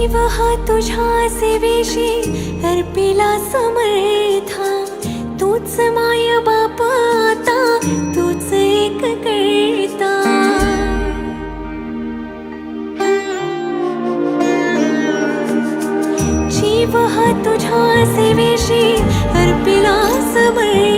जीव हा तुझ्या सेवेशी अर्पिला समर्था, तूच माय बाप आता, तूच एक करता। जीव हा तुझ्या सेवेशी अर्पिला समर्था,